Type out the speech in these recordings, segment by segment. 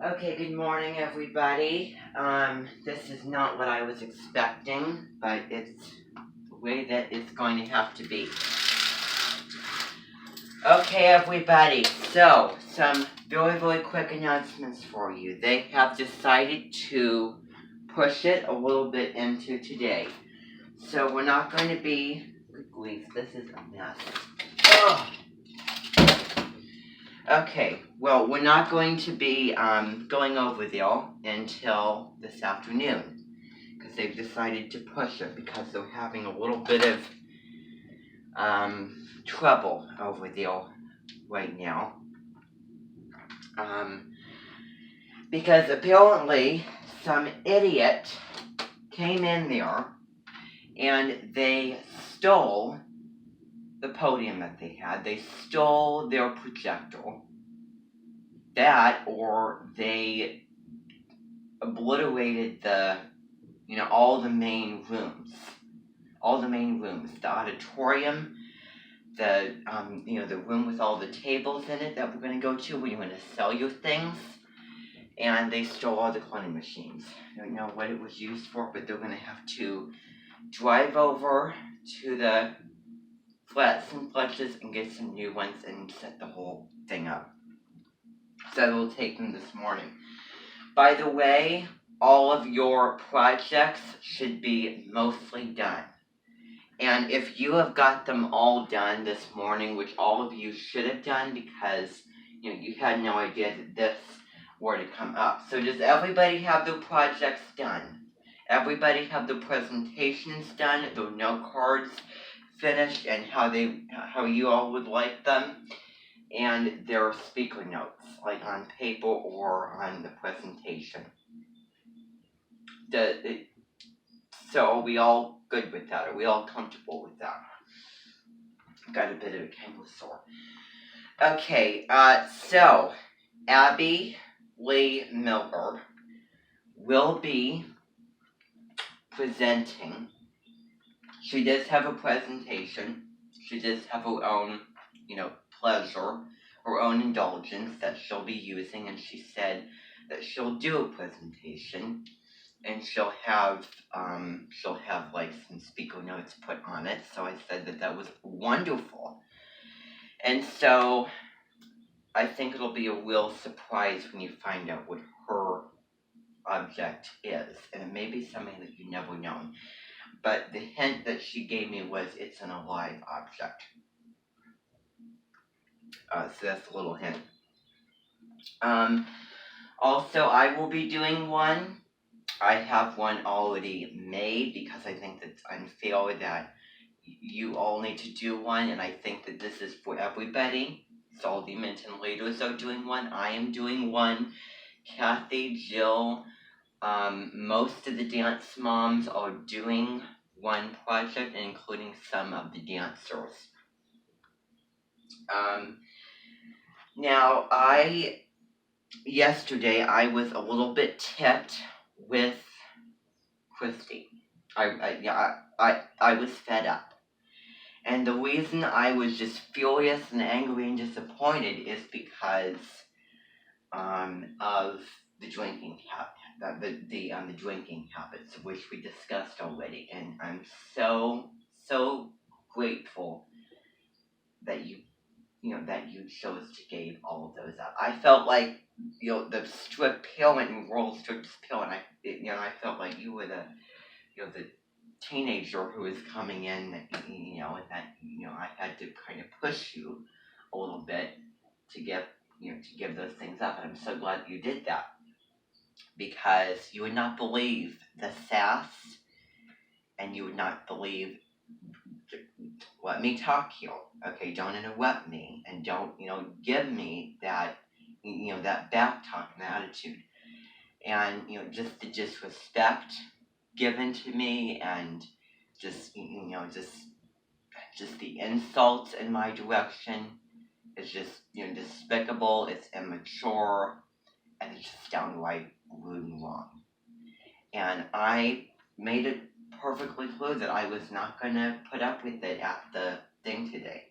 Okay, good morning, everybody. This is not what I was expecting, but it's the way that it's going to have to be. Okay, everybody. So, some very, very quick announcements for you. They have decided to push it a little bit into today. So, we're not going to be. Good grief, this is a mess. Ugh. Okay, well, we're not going to be going over there until this afternoon because they've decided to push it because they're having a little bit of trouble over there right now. Because apparently some idiot came in there and they stole the podium that they had. They stole their projector. That, or they obliterated all the main rooms. The auditorium, the room with all the tables in it that we're going to go to when you want to sell your things. And they stole all the cloning machines. I don't know what it was used for, but they're going to have to drive over to the flats and fletches and get some new ones and set the whole thing up. So it'll take them this morning. By the way, all of your projects should be mostly done. And if you have got them all done this morning, which all of you should have done because you had no idea that this were to come up. So does everybody have their projects done? Everybody have their presentations done, their note cards finished, and how you all would like them, and their speaker notes, like on paper or on the presentation. So are we all good with that? Are we all comfortable with that? Got a bit of a cankle sore. Okay, so Abby Lee Miller will be presenting. She does have a presentation. She does have her own, pleasure, her own indulgence that she'll be using, and she said that she'll do a presentation and she'll have like some speaker notes put on it. So I said that was wonderful. And so I think it'll be a real surprise when you find out what her object is. And it may be something that you never known. But the hint that she gave me was it's an alive object. So that's a little hint. Also, I will be doing one. I have one already made because I think that's unfair that you all need to do one, and I think that this is for everybody. So all the Minton leaders are doing one. I am doing one. Kathy, Jill, most of the dance moms are doing one project, including some of the dancers. Now, yesterday I was a little bit ticked with Christy. I was fed up. And the reason I was just furious and angry and disappointed is because of the drinking habit, the drinking habits, which we discussed already. And I'm so grateful that you chose to give all of those up. I felt like the strict parent and world strictest parent. I felt like you were the teenager who was coming in, and that I had to kind of push you a little bit to give those things up. And I'm so glad you did that because you would not believe the sass, and you would not believe. Let me talk here, okay? Don't interrupt me, and don't give me that that back talk and attitude, and just the disrespect given to me, and just just the insults in my direction is just despicable. It's immature, and it's just downright rude and wrong. And I made it perfectly clear that I was not going to put up with it at the thing today.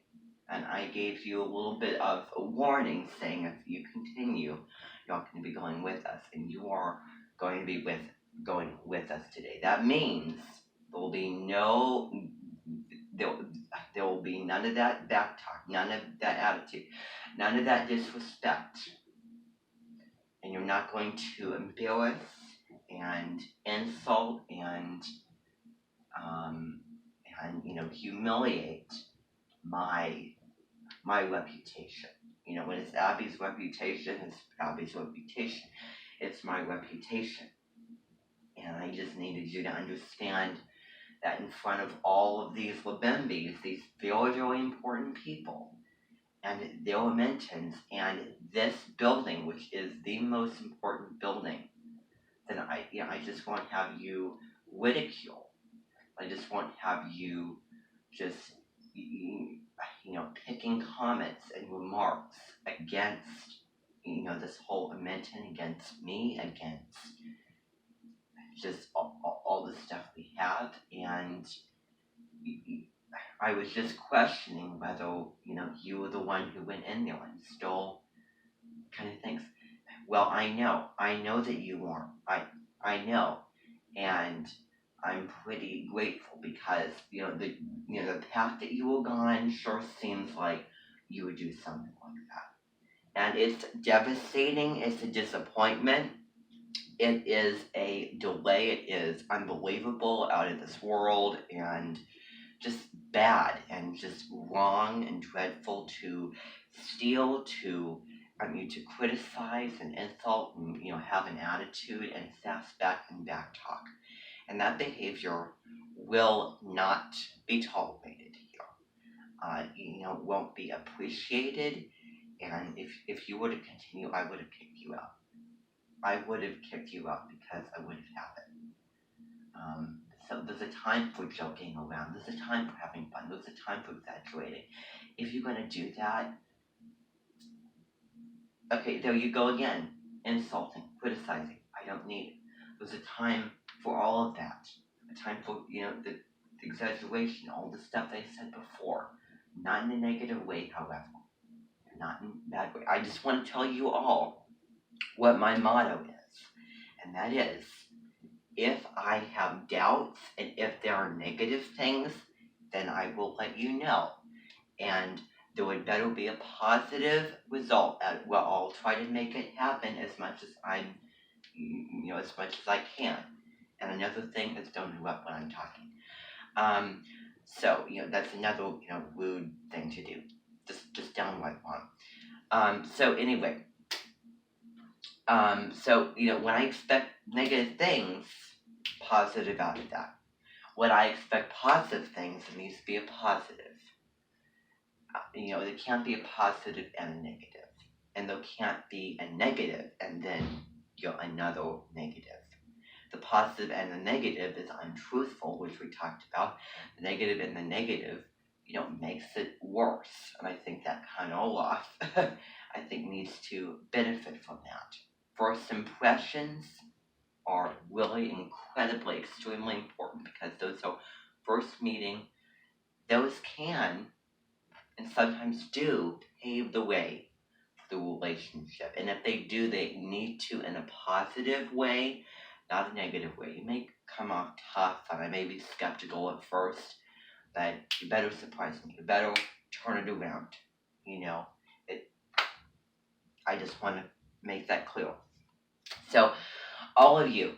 And I gave you a little bit of a warning saying if you continue, you're not going to be going with us, and you are going to be going with us today. That means there will be no there, there will be none of that back talk, none of that attitude, none of that disrespect. And you're not going to embarrass and insult and humiliate my reputation. When it's Abby's reputation, it's Abby's reputation. It's my reputation. And I just needed you to understand that in front of all of these Labimbis, these very, very important people, and their Lamentans, and this building, which is the most important building, then I just won't have you ridicule. I just won't have you just picking comments and remarks against this whole Lamenton, against me, against just all the stuff we have. And I was just questioning whether you were the one who went in there and stole kind of things. Well, I know that you weren't. I know, and I'm pretty grateful because the path that you were gone sure seems like you would do something like that, and it's devastating. It's a disappointment. It is a delay. It is unbelievable, out of this world, and just bad and just wrong and dreadful to steal, to criticize and insult and have an attitude and sass back and back talk. And that behavior will not be tolerated here. Won't be appreciated. And if you were to continue, I would have kicked you out. I would have kicked you out because I would have had it. So there's a time for joking around. There's a time for having fun. There's a time for exaggerating. If you're going to do that, okay, there you go again. Insulting, criticizing. I don't need it. There's a time for all of that. A time for, the exaggeration, all the stuff I said before. Not in a negative way, however. Not in a bad way. I just want to tell you all what my motto is. And that is, if I have doubts and if there are negative things, then I will let you know. And there would better be a positive result. I'll try to make it happen as much as as much as I can. And another thing is don't interrupt when I'm talking. So that's another rude thing to do. Just downright wrong. So anyway. So when I expect negative things, positive out of that. When I expect positive things, it needs to be a positive. There can't be a positive and a negative. And there can't be a negative and then another negative. The positive and the negative is untruthful, which we talked about. The negative and the negative, makes it worse. And I think that kind of loss, I think, needs to benefit from that. First impressions are really incredibly, extremely important because those are first meeting. Those can and sometimes do pave the way for the relationship. And if they do, they need to in a positive way, not a negative way. You may come off tough and I may be skeptical at first, but you better surprise me. You better turn it around. I just want to make that clear. So all of you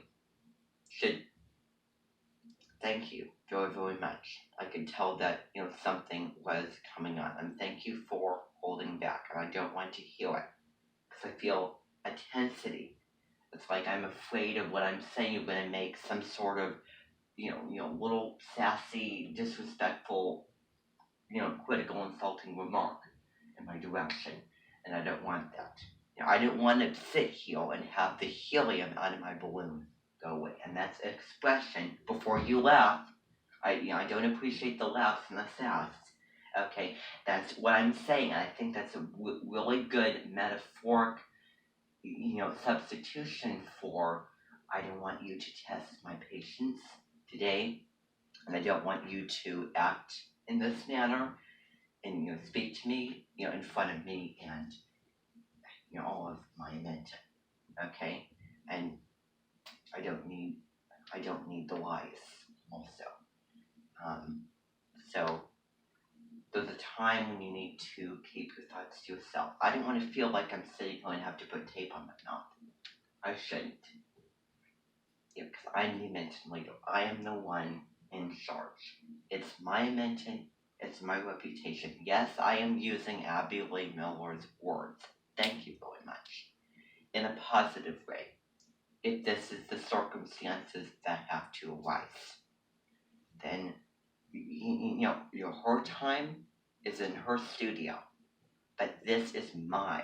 should thank you very, very much. I could tell that, something was coming on. And thank you for holding back. And I don't want to hear it. Because I feel a tensity. It's like I'm afraid of what I'm saying. You're going to make some sort of, little sassy, disrespectful, critical, insulting remark in my direction. And I don't want that. I don't want to sit here and have the helium out of my balloon go away. And that's an expression. Before you laugh, I don't appreciate the laughs and the sass. Okay, that's what I'm saying. I think that's a really good metaphoric, substitution for I don't want you to test my patience today, and I don't want you to act in this manner. and speak to me, in front of me and all of my Amenton. Okay, and I don't need the lies also. So there's a time when you need to keep your thoughts to yourself. I don't want to feel like I'm sitting here and have to put tape on my mouth. I shouldn't. Because I'm the Amenton leader. I am the one in charge. It's my Amenton. It's my reputation. Yes, I am using Abby Lee Miller's words. Thank you very much. In a positive way. If this is the circumstances that have to arise, then her time is in her studio, but this is my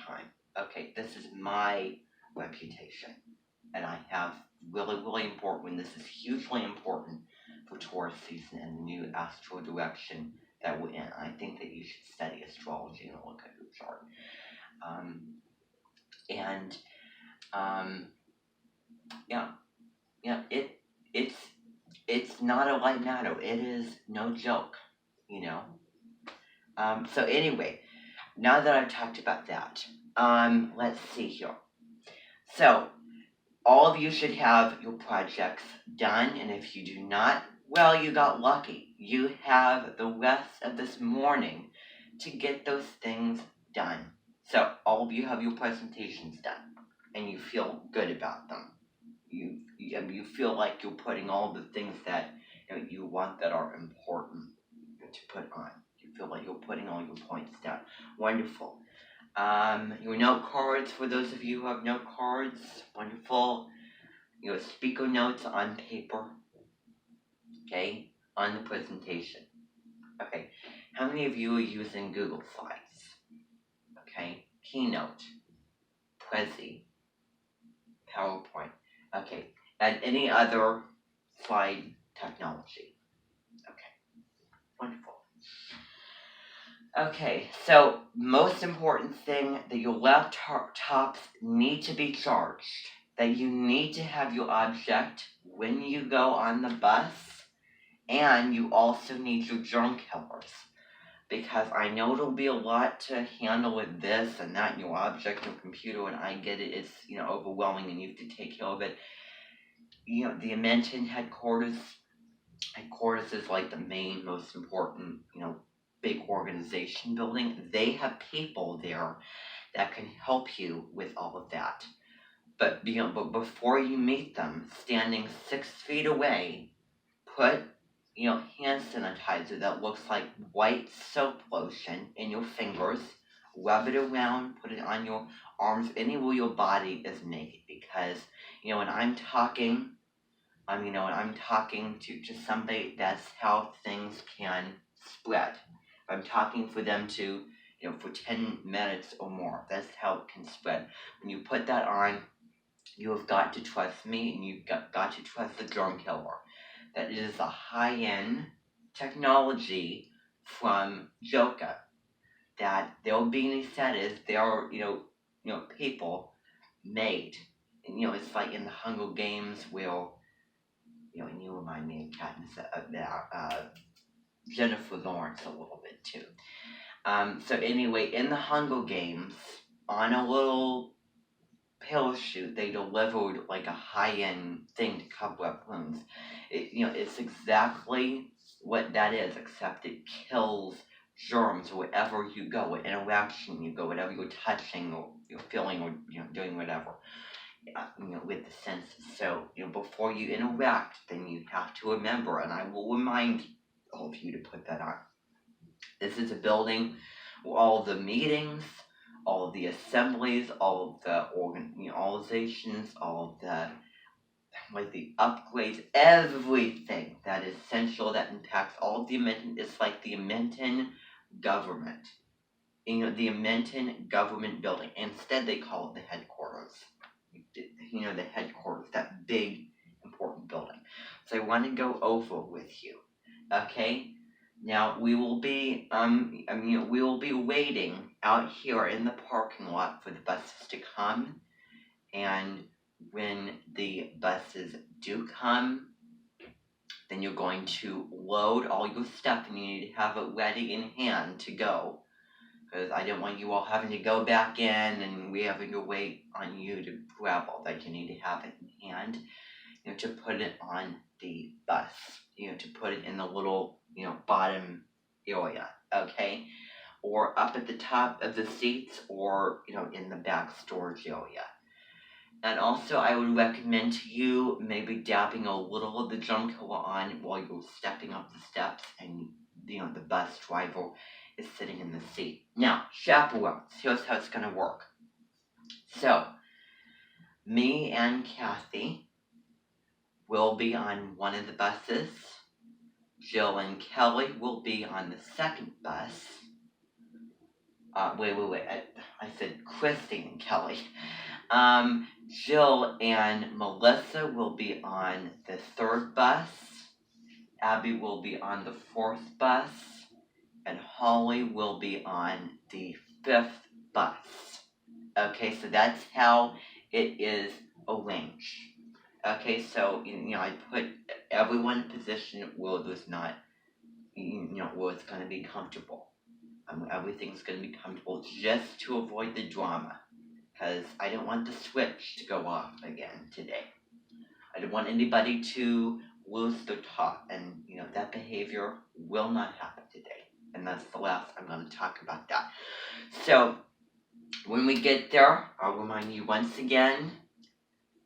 time. Okay, this is my reputation, and I have really important. This is hugely important for Taurus season and the new astral direction that we're in. I think that you should study astrology and look at your chart. It's not a light matter. It is no joke, So anyway, now that I've talked about that, let's see here. So all of you should have your projects done, and if you do not, well, you got lucky. You have the rest of this morning to get those things done. So all of you have your presentations done, and you feel good about them. You feel like you're putting all the things that you want that are important to put on. You feel like you're putting all your points down. Wonderful. Your note cards, for those of you who have note cards, wonderful. Your speaker notes on paper, okay, on the presentation. Okay, how many of you are using Google Slides? Okay, Keynote, Prezi, PowerPoint. Okay, and any other slide technology. Okay, wonderful. Okay, so most important thing that your laptops need to be charged. That you need to have your object when you go on the bus, and you also need your germ killers. Because I know it'll be a lot to handle with this and that, and your object and computer, and I get it, it's overwhelming and you have to take care of it. The Amenton headquarters is like the main, most important, big organization building. They have people there that can help you with all of that. But before you meet them, standing 6 feet away, put hand sanitizer that looks like white soap lotion in your fingers, rub it around, put it on your arms, anywhere your body is naked. Because when I'm talking, when I'm talking to somebody, that's how things can spread. I'm talking for them to, for 10 minutes or more. That's how it can spread. When you put that on, you have got to trust me, and you've got to trust the germ killer. That it is a high-end technology from Joka. That their beanie set is there, people made. And it's like in the Hunger Games where, and you remind me of Katniss, Jennifer Lawrence a little bit too. So anyway, in the Hunger Games, on a little parachute, they delivered like a high-end thing to cover up wounds. It's exactly what that is, except it kills germs wherever you go, what interaction you go, whatever you're touching or you're feeling or doing whatever. With the senses. So before you interact, then you have to remember, and I will remind all of you to put that on. This is a building where all of the meetings, all of the assemblies, all of the organizations, all of the upgrades, everything that is essential, that impacts all of the Amenton, it's like the Amenton government. The Amenton government building. Instead, they call it the headquarters. The headquarters, that big, important building. So I want to go over with you. Okay? Now, we will be, we will be waiting out here in the parking lot for the buses to come. And when the buses do come, then you're going to load all your stuff and you need to have it ready in hand to go. Because I don't want you all having to go back in and we having to wait on you to grab all that. You need to have it in hand, to put it on the bus, to put it in the little, bottom area, okay? Or up at the top of the seats or, in the back storage area. And also I would recommend to you maybe dabbing a little of the germ killer on while you're stepping up the steps and, the bus driver is sitting in the seat. Now, chaperones, here's how it's going to work. So, me and Kathy will be on one of the buses. Jill and Kelly will be on the second bus. Wait. I said Christy and Kelly. Jill and Melissa will be on the third bus. Abby will be on the fourth bus. And Holly will be on the fifth bus. Okay, so that's how it is arranged. Okay, so, I put everyone in a position where there's not, where it's going to be comfortable. Everything's going to be comfortable just to avoid the drama. Because I don't want the switch to go off again today. I don't want anybody to lose their top. And, that behavior will not happen today. And that's the last I'm going to talk about that. So, when we get there, I'll remind you once again,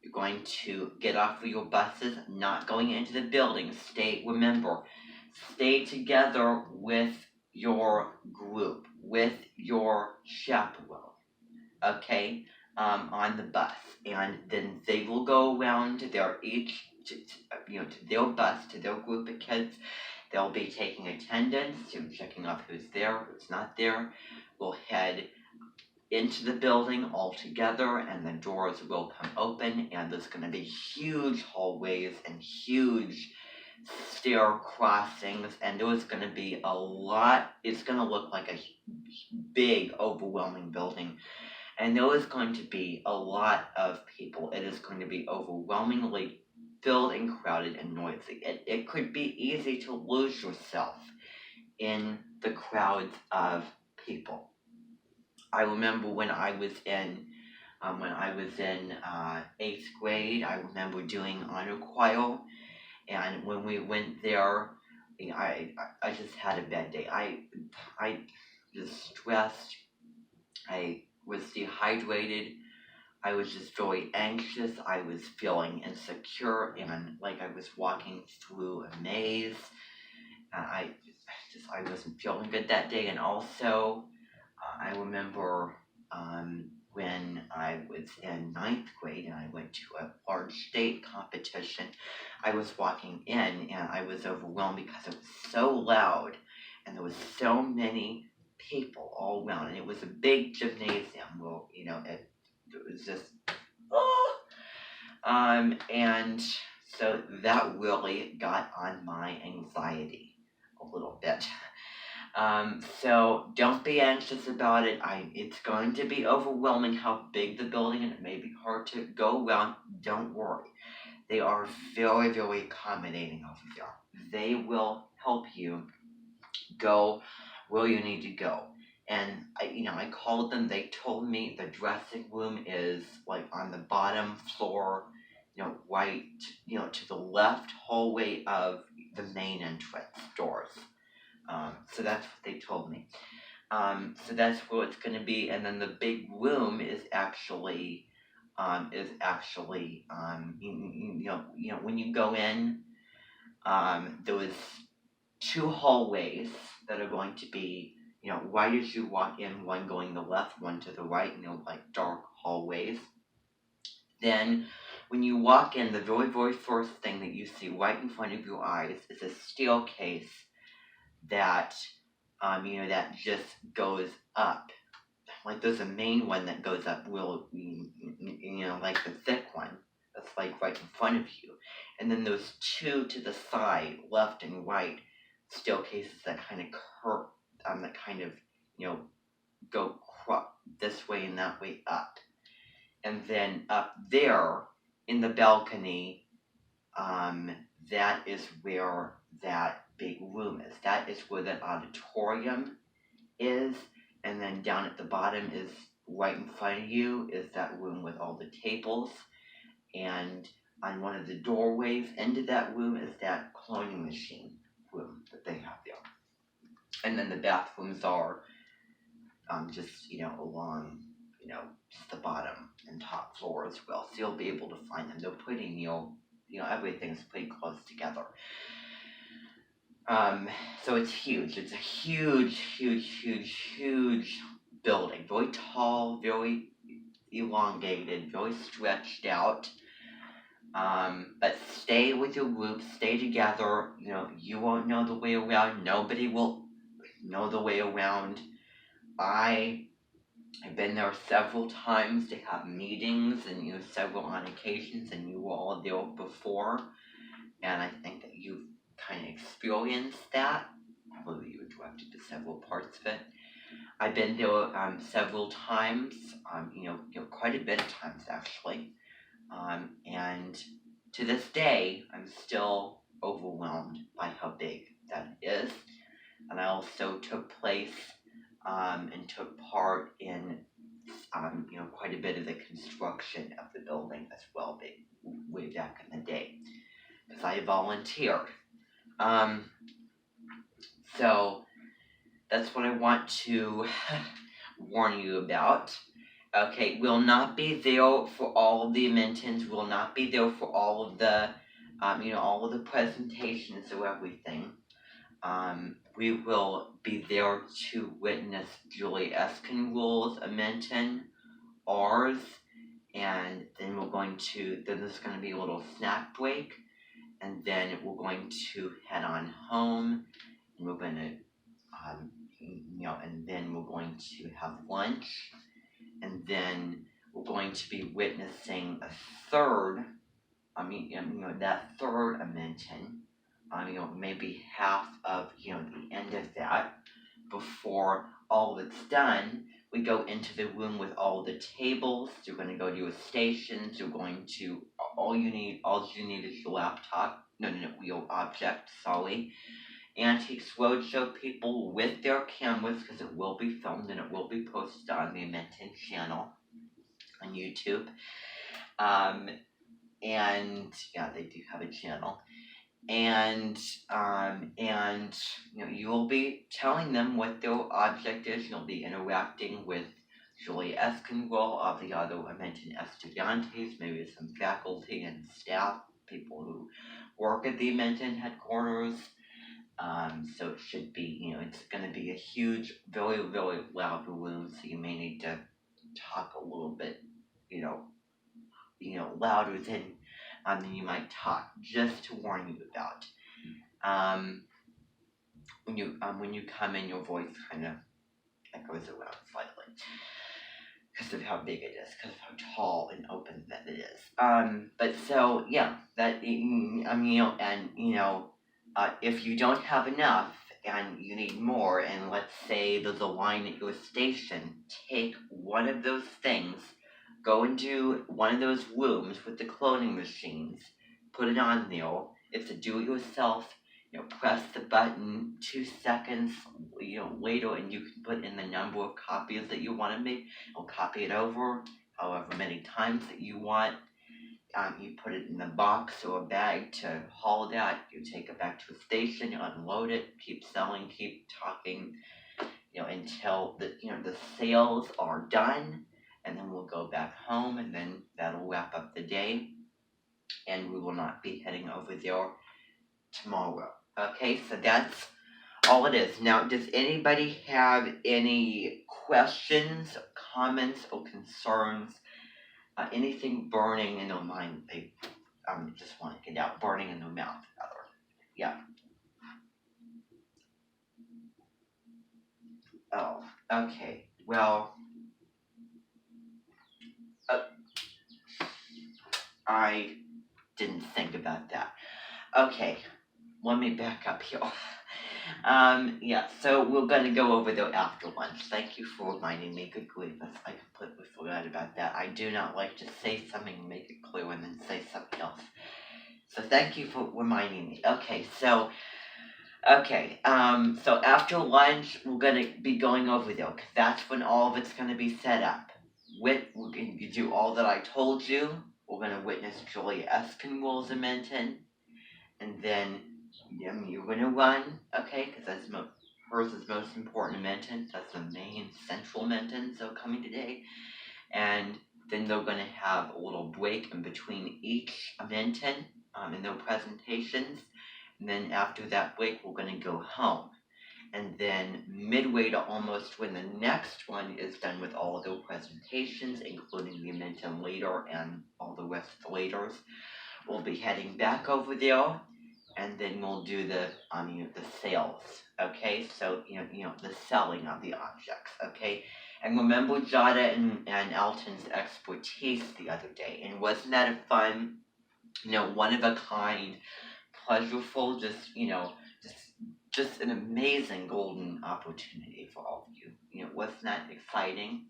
you're going to get off of your buses, not going into the building. Remember, stay together with your group, with your chaperone, okay, on the bus. And then they will go around to their to their bus, to their group of kids. They'll be taking attendance, checking off who's there, who's not there. We'll head into the building all together and the doors will come open and there's going to be huge hallways and huge stair crossings and there's going to be a lot. It's going to look like a big overwhelming building and there is going to be a lot of people. It is going to be overwhelmingly filled and crowded and noisy. It could be easy to lose yourself in the crowds of people. I remember when I was in 8th grade, I remember doing honor choir, and when we went there, I just had a bad day. I just stressed. I was dehydrated. I was just very anxious. I was feeling insecure and like I was walking through a maze. I wasn't feeling good that day, and also. I remember when I was in 9th grade and I went to a large state competition, I was walking in and I was overwhelmed because it was so loud and there was so many people all around and it was a big gymnasium where, it was just, and so that really got on my anxiety a little bit. So don't be anxious about it. It's going to be overwhelming how big the building and it may be hard to go around. Don't worry. They are very, very accommodating over there. They will help you go where you need to go. And I called them. They told me the dressing room is like on the bottom floor, right, to the left hallway of the main entrance doors. So that's what they told me. So that's where it's going to be, and then the big room is actually, when you go in, there was 2 hallways that are going to be, right as you walk in, one going the left, one to the right, like dark hallways. Then, when you walk in, the very, very first thing that you see right in front of your eyes is a staircase that that just goes up. Like there's a main one that goes up real, like the thick one that's like right in front of you. And then there's 2 to the side, left and right, staircases that kind of curve, that kind of, go this way and that way up. And then up there in the balcony, that is where that big room is. That is where that auditorium is. And then down at the bottom is, right in front of you, is that room with all the tables. And on one of the doorways into that room is that cloning machine room that they have there. And then the bathrooms are just, along, just the bottom and top floor as well. So you'll be able to find them. They're pretty, everything's pretty close together. So it's huge. It's a huge, huge, huge, huge building. Very tall, very elongated, very stretched out. But stay with your group, stay together. You won't know the way around. Nobody will know the way around. I've been there several times to have meetings, and several on occasions, and you were all there before. And I think that you've kind of experienced that. Probably you were directed to several parts of it. I've been there several times, quite a bit of times actually. And to this day, I'm still overwhelmed by how big that is. And I also took part in, quite a bit of the construction of the building as well, way back in the day, because I volunteered. So that's what I want to warn you about. Okay, we'll not be there for all of the Mentons. We'll not be there for all of the, all of the presentations or everything. We will be there to witness Julie Eskenrule's Menton, ours, and then there's going to be a little snack break, and then we're going to head on home, and we're going to, and then we're going to have lunch, and then we're going to be witnessing that third Menton, maybe half of, the end of that. Before all of it's done, we go into the room with all the tables. You're going to go to your stations. You're going to, all you need is your laptop. Your object, sorry. Antiques Roadshow people with their cameras, because it will be filmed and it will be posted on the Menton channel on YouTube. And yeah, they do have a channel. And you will be telling them what their object is. You'll be interacting with Julie Eskenrule of the other Menton Estudiantes, maybe some faculty and staff, people who work at the Menton headquarters. So it should be, it's going to be a huge, very, very loud room, so you may need to talk a little bit, louder than you might talk, just to warn you about. When you come in, your voice kind of echoes around slightly because of how big it is, because of how tall and open that it is. But so yeah, that if you don't have enough and you need more, and let's say there's a line at your station, take one of those things, go into one of those rooms with the cloning machines, put it on there. It's a do-it-yourself. Press the button 2 seconds, later, and you can put in the number of copies that you want to make. You'll copy it over however many times that you want. You put it in a box or a bag to haul that. You take it back to a station. You unload it. Keep selling. Keep talking. Until the sales are done, and then we'll go back home, and then that'll wrap up the day. And we will not be heading over there tomorrow. Okay, so that's all it is. Now, does anybody have any questions, comments, or concerns? Anything burning in their mind they just want to get out, burning in their mouth, rather. Yeah. Oh, okay. Well, I didn't think about that. Okay, let me back up here. Yeah, so we're going to go over there after lunch. Thank you for reminding me. Good grief, I completely forgot about that. I do not like to say something and make it clear and then say something else. So thank you for reminding me. So after lunch, we're gonna be going over there, because that's when all of it's gonna be set up. We're going to do all that I told you. We're gonna witness Julia Espinwall's Menton, and then you're gonna run, okay? Because hers is most important Menton. That's the main central Menton. So coming today, and then they're gonna have a little break in between each Menton, in their presentations. And then after that break, we're gonna go home. And then midway to almost when the next one is done with all of their presentations, including the Menton leader and all the rest of the leaders, we'll be heading back over there, and then we'll do the sales. Okay, so the selling of the objects. Okay, and remember Jada and Elton's expertise the other day, and wasn't that a fun, one of a kind, pleasureful, just an amazing golden opportunity for all of you. Wasn't that exciting?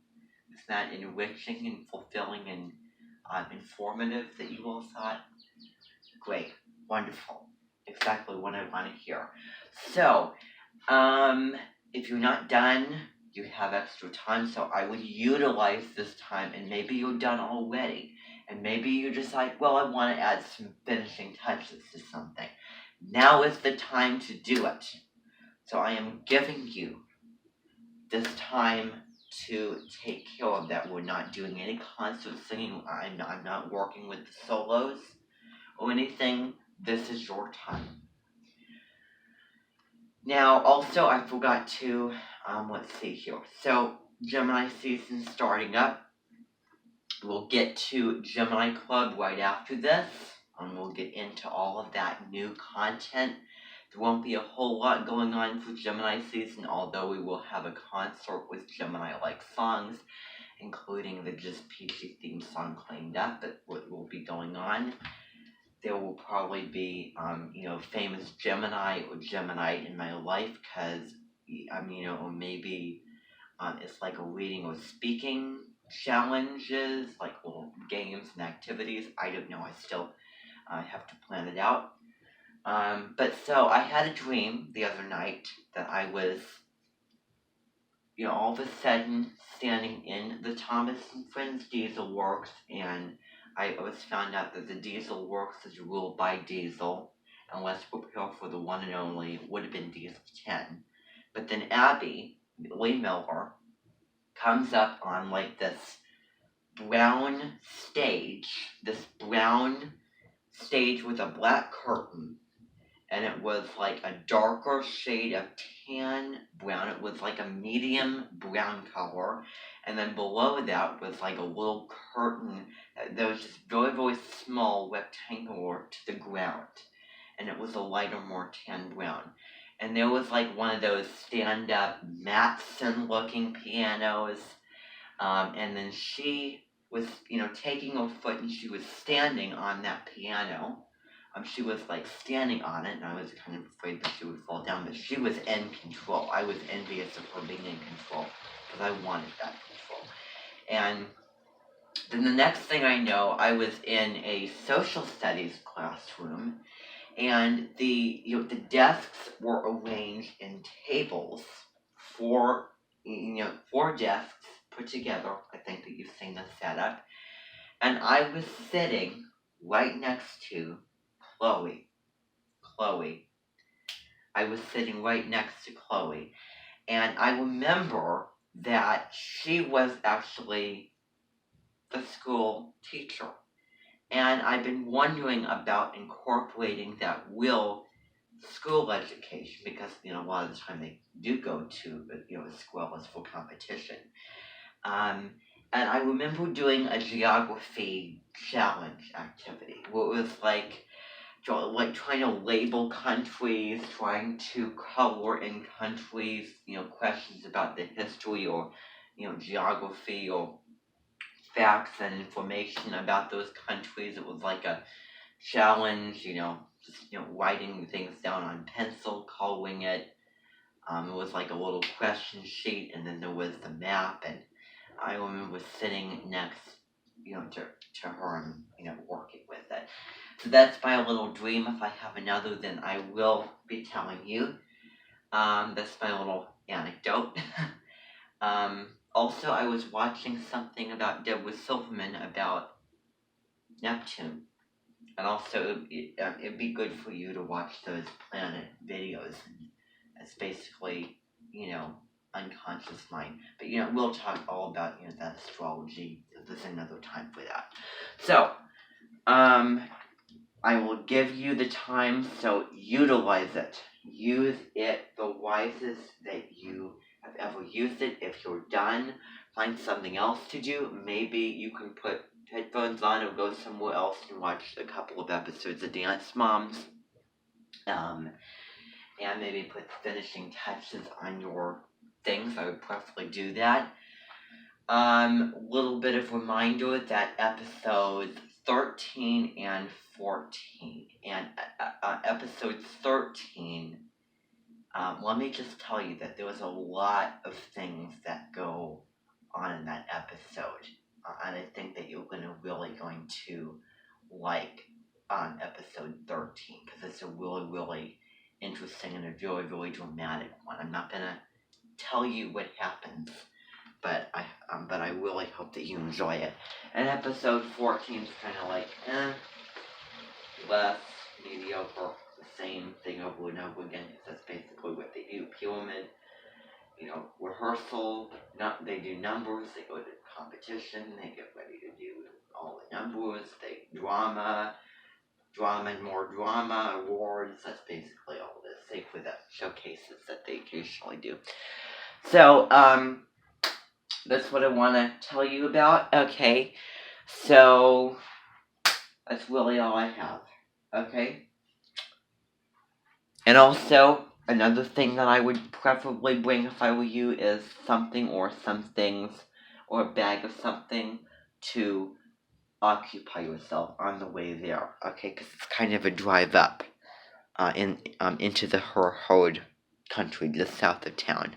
Isn't that enriching and fulfilling and informative that you all thought? Great, wonderful, exactly what I want to hear. So, if you're not done, you have extra time, so I would utilize this time, and maybe you're done already, and maybe you decide, well, I want to add some finishing touches to something. Now is the time to do it. So I am giving you this time to take care of that. We're not doing any concert singing. I'm not working with the solos or anything. This is your time. Now, also, I forgot to, let's see here. So, Gemini season starting up. We'll get to Gemini Club right after this. We'll get into all of that new content. There won't be a whole lot going on for Gemini season, although we will have a concert with Gemini-like songs, including the Just Peachy theme song Cleaned Up, that will be going on. There will probably be, famous Gemini or Gemini in my life, because, or maybe it's like a reading or speaking challenges, like little games and activities. I don't know. I still have to plan it out. But so I had a dream the other night that I was, all of a sudden standing in the Thomas and Friends Diesel Works, and I was found out that the Diesel Works is ruled by Diesel, and let's prepare for the one and only, would have been Diesel 10. But then Abby, Lee Miller, comes up on like this brown stage with a black curtain, and it was like a darker shade of tan brown. It was like a medium brown color, and then below that was like a little curtain that was just very, very small, rectangular to the ground, and it was a lighter, more tan brown. And there was like one of those stand-up Matson-looking pianos, and then she was, taking her foot, and she was standing on that piano. She was like standing on it, and I was kind of afraid that she would fall down, but she was in control. I was envious of her being in control, because I wanted that control. And then the next thing I know, I was in a social studies classroom, and the desks were arranged in tables, four desks put together. I think that you've seen this setup. And I was sitting right next to Chloe. I was sitting right next to Chloe. And I remember that she was actually the school teacher. And I've been wondering about incorporating that real school education, because, a lot of the time they do go to, the school as for competition. And I remember doing a geography challenge activity where it was like trying to label countries, trying to color in countries, questions about the history or, geography or facts and information about those countries. It was like a challenge, just, writing things down on pencil, coloring it. It was like a little question sheet, and then there was the map, and I remember sitting next to her and, working with it. So that's my little dream. If I have another, then I will be telling you. That's my little anecdote. Also, I was watching something about Deborah Silverman about Neptune. And also, it'd be good for you to watch those planet videos. It's basically, unconscious mind. But, we'll talk all about, that astrology. There's another time for that. So, I will give you the time, so utilize it. Use it the wisest that you have ever used it. If you're done, find something else to do. Maybe you can put headphones on or go somewhere else and watch a couple of episodes of Dance Moms. And maybe put finishing touches on your things. I would preferably do that. Little bit of reminder that episodes 13 and 14. And episode 13, let me just tell you that there was a lot of things that go on in that episode. And I think that you're really going to like episode 13, because it's a really, really interesting and a very, very dramatic one. I'm not going to tell you what happens, but I really hope that you enjoy it. And episode 14 is kind of like, less mediocre, the same thing over and over again, because that's basically what they do. Pyramid, rehearsal, they do numbers, they go to competition, they get ready to do all the numbers, they drama and more drama, awards, that's basically all this, save for the showcases that they occasionally do. So, that's what I want to tell you about. Okay, so that's really all I have. Okay? And also, another thing that I would preferably bring if I were you is something or some things, or a bag of something to occupy yourself on the way there. Okay, because it's kind of a drive up into the Herhode country, just south of town.